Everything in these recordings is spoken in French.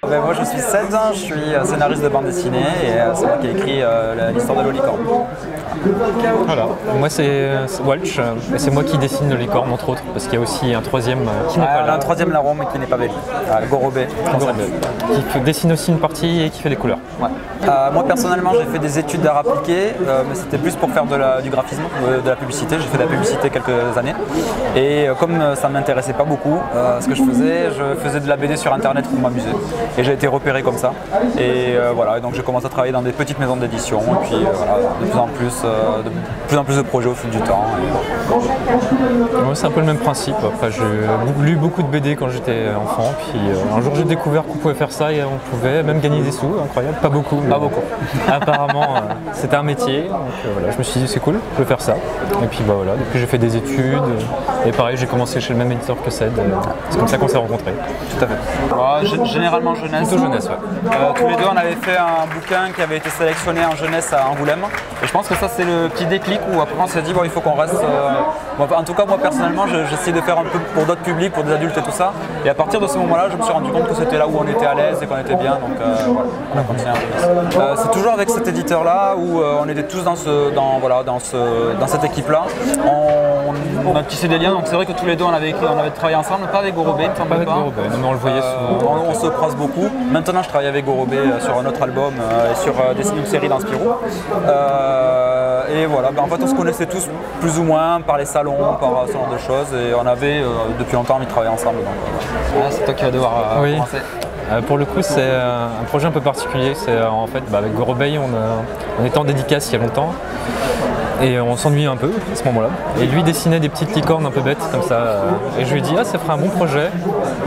Moi je suis Ced, je suis scénariste de bande dessinée et c'est moi qui ai écrit l'histoire de Lolicorne. Voilà, moi c'est Walsh et c'est moi qui dessine Lolicorne entre autres parce qu'il y a aussi un troisième qui n'est pas là. Un troisième larron mais qui n'est pas belge, Gorobé. Qui dessine aussi une partie et qui fait les couleurs. Ouais. Moi personnellement j'ai fait des études d'art appliqué mais c'était plus pour faire du graphisme, de la publicité. J'ai fait de la publicité quelques années et comme ça ne m'intéressait pas beaucoup ce que je faisais de la BD sur internet pour m'amuser. Et j'ai été repéré comme ça. Et voilà, et donc j'ai commencé à travailler dans des petites maisons d'édition. Et puis voilà, de plus en plus de projets au fil du temps. Moi, c'est un peu le même principe. Après, j'ai lu beaucoup de BD quand j'étais enfant. Puis un jour, j'ai découvert qu'on pouvait faire ça et on pouvait même gagner des sous. Incroyable. Pas beaucoup. Mais pas beaucoup. Apparemment, c'était un métier. Donc voilà, je me suis dit, c'est cool, je vais faire ça. Et puis bah, voilà, depuis, j'ai fait des études. Et pareil, j'ai commencé chez le même éditeur que Ced. C'est comme ça qu'on s'est rencontrés. Tout à fait. Généralement jeunesse. Plutôt jeunesse, ouais. Tous les deux, on avait fait un bouquin qui avait été sélectionné en jeunesse à Angoulême. Et je pense que ça, c'est le petit déclic où après on s'est dit, bon, il faut qu'on reste. En tout cas, moi personnellement, j'essayais de faire un peu pour d'autres publics, pour des adultes et tout ça. Et à partir de ce moment-là, je me suis rendu compte que c'était là où on était à l'aise et qu'on était bien. Donc voilà, on a continué en jeunesse. C'est toujours avec cet éditeur-là où on était tous dans cette équipe-là. On a tissé des liens, donc c'est vrai que tous les deux, on avait travaillé ensemble, pas avec Gorobé, il me semble pas. Mais on le voyait souvent. On se croise beaucoup. Maintenant, je travaille avec Gorobé sur un autre album et sur une série dans Spirou. Et voilà, en fait, on se connaissait tous plus ou moins par les salons, par ce genre de choses. Et on avait depuis longtemps envie de travailler ensemble. C'est toi qui vas devoir commencer. Pour le coup, c'est un projet un peu particulier. C'est en fait, avec Gorobé, on était en dédicace il y a longtemps. Et on s'ennuyait un peu à ce moment-là. Et lui dessinait des petites licornes un peu bêtes comme ça. Et je lui ai dit, ça ferait un bon projet.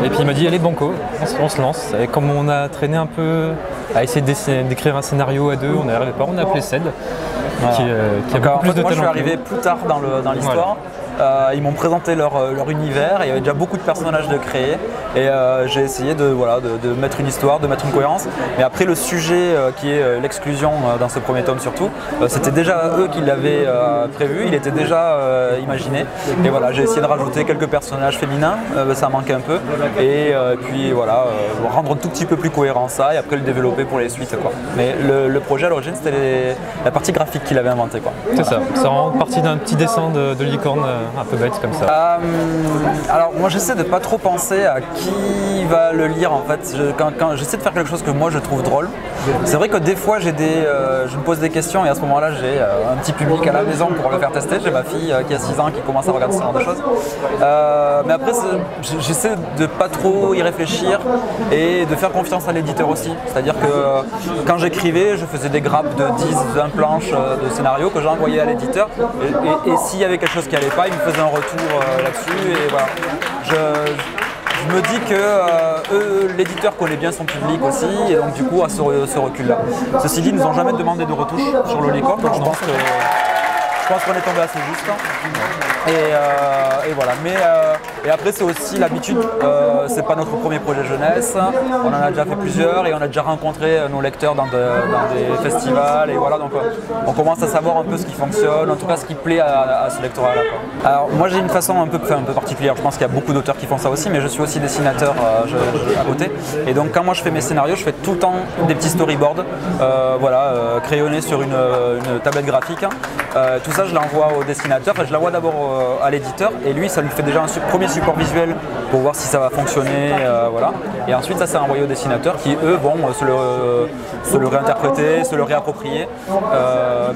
Et puis il m'a dit, allez banco, on se lance. Et comme on a traîné un peu à essayer d'écrire un scénario à deux, on n'y arrivait pas, on a appelé Ced. Voilà. Qui a beaucoup plus de talent. Moi je suis arrivé plus tard dans l'histoire. Voilà. Ils m'ont présenté leur univers, il y avait déjà beaucoup de personnages de créer et j'ai essayé de mettre une histoire, de mettre une cohérence. Mais après le sujet qui est l'exclusion dans ce premier tome surtout, c'était déjà eux qui l'avaient prévu, il était déjà imaginé. Et voilà, j'ai essayé de rajouter quelques personnages féminins, ça manquait un peu. Et puis voilà, rendre un tout petit peu plus cohérent ça et après le développer pour les suites, quoi. Mais le projet à l'origine c'était la partie graphique qu'il avait inventée, quoi. C'est ça, c'est vraiment parti d'un petit dessin de licorne un peu bête comme ça. Alors moi j'essaie de pas trop penser à qui va le lire en fait. Quand j'essaie de faire quelque chose que moi je trouve drôle. C'est vrai que des fois je me pose des questions et à ce moment-là j'ai un petit public à la maison pour le faire tester. J'ai ma fille qui a 6 ans qui commence à regarder ce genre de choses. Mais après j'essaie de pas trop y réfléchir et de faire confiance à l'éditeur aussi. C'est-à-dire que quand j'écrivais, je faisais des grappes de 10-20 planches de scénario que j'envoyais à l'éditeur et s'il y avait quelque chose qui allait pas, il me faisait un retour là-dessus et voilà. Je me dis que l'éditeur connaît bien son public aussi et donc du coup à ce recul-là. Ceci dit, ils nous ont jamais demandé de retouche sur Lolicorne, donc je pense qu'on est tombé assez juste. Et voilà. Et après c'est aussi l'habitude, c'est pas notre premier projet jeunesse, on en a déjà fait plusieurs et on a déjà rencontré nos lecteurs dans des festivals et voilà, donc on commence à savoir un peu ce qui fonctionne, en tout cas ce qui plaît à ce lectorat-là. Alors moi j'ai une façon un peu particulière, je pense qu'il y a beaucoup d'auteurs qui font ça aussi, mais je suis aussi dessinateur à côté. Et donc quand moi je fais mes scénarios, je fais tout le temps des petits storyboards, crayonnés sur une tablette graphique. Tout ça je l'envoie au dessinateur, je l'envoie d'abord à l'éditeur et lui ça lui fait déjà un premier support visuel pour voir si ça va fonctionner, voilà. Et ensuite ça c'est envoyé aux dessinateurs qui eux vont se le réinterpréter, se le réapproprier.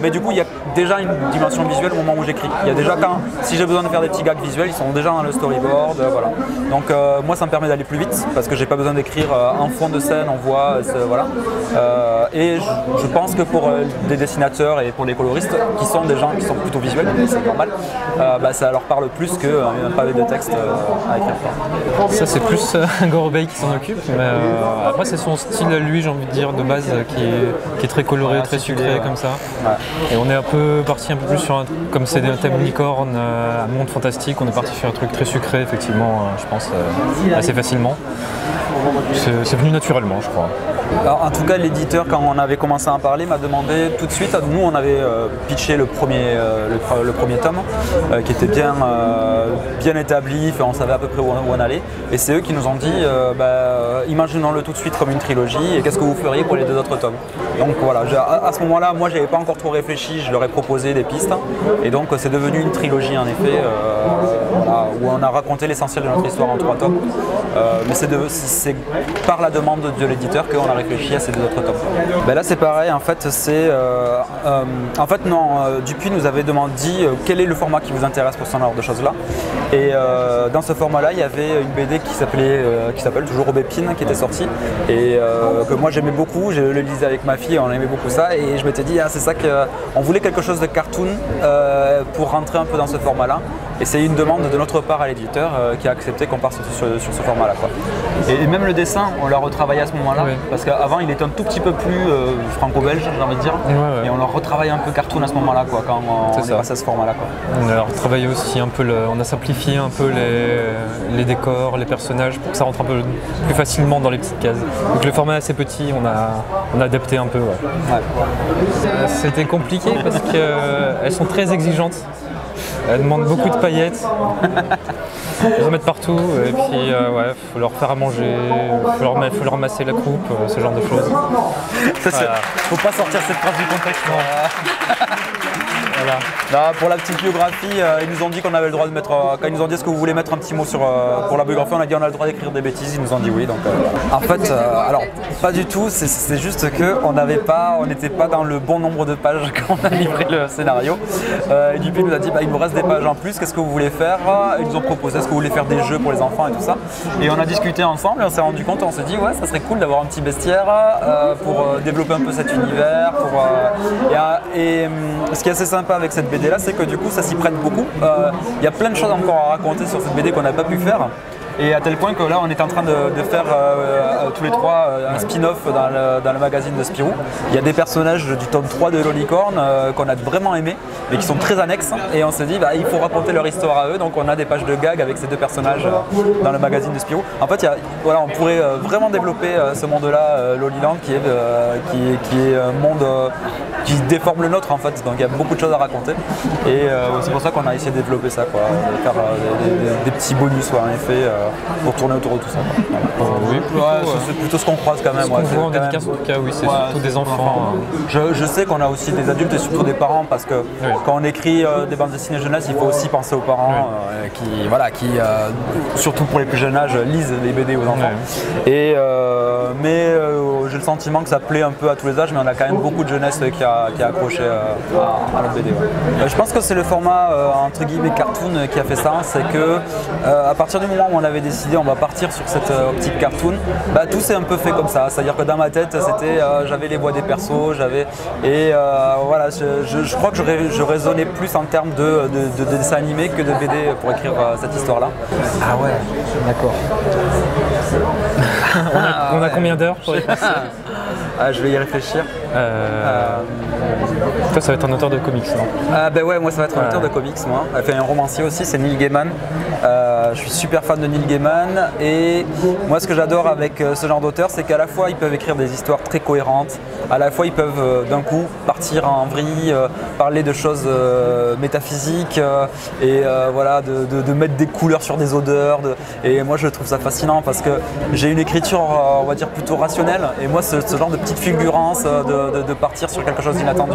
Mais du coup il y a déjà une dimension visuelle au moment où j'écris. Il y a déjà si j'ai besoin de faire des petits gags visuels, ils sont déjà dans le storyboard, voilà. Donc moi ça me permet d'aller plus vite parce que j'ai pas besoin d'écrire en fond de scène, en voix, voilà. Et je pense que pour des dessinateurs et pour les coloristes qui sont des gens qui sont plutôt visuels, c'est normal, ça leur parle plus qu'un pavé de texte à écrire. Ça c'est plus Gorobé qui s'en occupe, mais après c'est son style à lui, j'ai envie de dire, de base qui est très coloré, très sucré comme ça. Ouais. Et on est un peu parti un peu plus sur comme c'est un thème licorne, un monde fantastique, on est parti sur un truc très sucré effectivement, je pense assez facilement. C'est venu naturellement je crois. Alors, en tout cas, l'éditeur, quand on avait commencé à en parler, m'a demandé tout de suite. Nous, on avait pitché le premier tome, qui était bien établi, on savait à peu près où on allait. Et c'est eux qui nous ont dit, imaginons-le tout de suite comme une trilogie, et qu'est-ce que vous feriez pour les 2 autres tomes? Donc voilà, à ce moment-là, moi, j'avais pas encore trop réfléchi, je leur ai proposé des pistes, et donc c'est devenu une trilogie en effet, où on a raconté l'essentiel de notre histoire en 3 tomes. Mais c'est par la demande de l'éditeur qu'on a réfléchi à ces 2 autres tomes. Ben là c'est pareil, en fait Dupuis nous avait dit quel est le format qui vous intéresse pour ce genre de choses là. Et dans ce format là il y avait une BD qui s'appelle toujours Aubépine qui était sortie et que moi j'aimais beaucoup, je le lisais avec ma fille, on aimait beaucoup ça et je m'étais dit c'est ça qu'on voulait quelque chose de cartoon pour rentrer un peu dans ce format là. Et c'est une demande de notre part à l'éditeur qui a accepté qu'on parte sur ce format-là. Et même le dessin, on l'a retravaillé à ce moment-là, oui. Parce qu'avant il était un tout petit peu plus franco-belge, j'ai envie de dire. Ouais. Et on l'a retravaillé un peu cartoon à ce moment-là, quand on est passé à ce format-là. On a retravaillé aussi un peu, on a simplifié un peu les décors, les personnages, pour que ça rentre un peu plus facilement dans les petites cases. Donc le format est assez petit, on a adapté un peu. Ouais. C'était compliqué parce qu'elles sont très exigeantes. Elles demandent beaucoup de paillettes, ils en mettent partout et puis faut leur faire à manger, faut leur masser la croupe, ce genre de choses. Faut pas sortir cette phrase du contexte. Voilà. Là, pour la petite biographie, ils nous ont dit qu'on avait le droit de mettre. Quand ils nous ont dit est-ce que vous voulez mettre un petit mot pour la biographie, on a dit on a le droit d'écrire des bêtises, ils nous ont dit oui. Donc, en fait, alors pas du tout, c'est juste qu'on n'était pas dans le bon nombre de pages quand on a livré le scénario. Et Dupuis nous a dit il nous reste des pages en plus, qu'est-ce que vous voulez faire? Ils nous ont proposé est-ce que vous voulez faire des jeux pour les enfants et tout ça. Et on a discuté ensemble et on s'est rendu compte, on s'est dit ouais ça serait cool d'avoir un petit bestiaire pour développer un peu cet univers. Ce qui est assez sympa avec cette BD là, c'est que du coup ça s'y prête beaucoup. Il y a plein de choses encore à raconter sur cette BD qu'on n'a pas pu faire. Et à tel point que là on est en train de faire tous les 3 un spin-off dans le magazine de Spirou. Il y a des personnages du tome 3 de Lolicorne qu'on a vraiment aimé mais qui sont très annexes et on s'est dit il faut raconter leur histoire à eux, donc on a des pages de gag avec ces 2 personnages dans le magazine de Spirou. En fait on pourrait vraiment développer ce monde là, Loliland qui est un monde qui déforme le nôtre en fait, donc il y a beaucoup de choses à raconter et c'est pour ça qu'on a essayé de développer ça, de faire des petits bonus en effet pour tourner autour de tout ça. Oui, c'est plutôt ce qu'on croise quand même. Ce qu'on voit en dédicace en tout cas, oui, c'est surtout des enfants. Je sais qu'on a aussi des adultes et surtout des parents parce que quand on écrit des bandes dessinées jeunesse, il faut aussi penser aux parents qui surtout pour les plus jeunes âges, lisent les BD aux enfants. Et mais j'ai le sentiment que ça plaît un peu à tous les âges, mais on a quand même beaucoup de jeunesse qui a accroché à notre BD. Je pense que c'est le format entre guillemets cartoon qui a fait ça, c'est que à partir du moment où on avait décidé on va partir sur cette optique cartoon, tout s'est un peu fait comme ça, c'est-à-dire que dans ma tête c'était j'avais les voix des persos, je crois que je raisonnais plus en termes de dessin animé que de BD pour écrire cette histoire-là. Ah ouais, d'accord. On a combien d'heures pour y passer? Je vais y réfléchir. Toi, ça va être un auteur de comics, non? Ouais, moi ça va être un auteur de comics, moi. Un romancier aussi, c'est Neil Gaiman. Je suis super fan de Neil Gaiman et moi ce que j'adore avec ce genre d'auteur, c'est qu'à la fois ils peuvent écrire des histoires très cohérentes, à la fois ils peuvent d'un coup partir en vrille, parler de choses métaphysiques de mettre des couleurs sur des odeurs. Et moi je trouve ça fascinant parce que j'ai une écriture on va dire plutôt rationnelle et moi ce genre de petite fulgurance de partir sur quelque chose d'inattendu,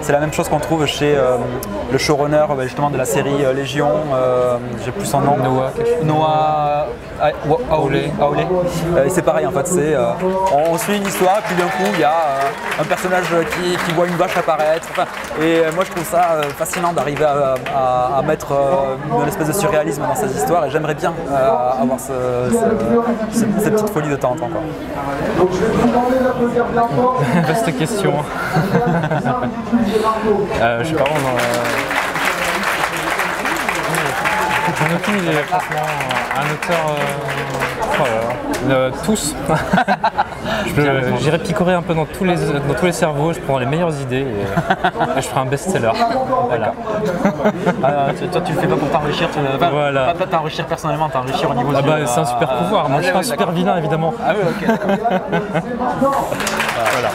c'est la même chose qu'on trouve chez le showrunner justement de la série Légion, j'ai plus son nom. Noah Hawley. C'est pareil en fait, on suit une histoire et puis d'un coup il y a un personnage qui voit une vache apparaître. Et moi je trouve ça fascinant d'arriver à mettre une espèce de surréalisme dans ces histoires et j'aimerais bien avoir cette petite folie de temps en temps. Vaste question. Je sais pas, j'en ai aucune idée, franchement. Un auteur. Tous. J'irai picorer un peu dans tous les cerveaux, je prendrai les meilleures idées et je ferai un best-seller. Voilà. Toi, tu le fais pas pour t'enrichir, voilà. Pas t'enrichir personnellement, t'enrichir au niveau c'est un super pouvoir. Moi, je suis un super vilain, évidemment. Ah oui, ok. Voilà.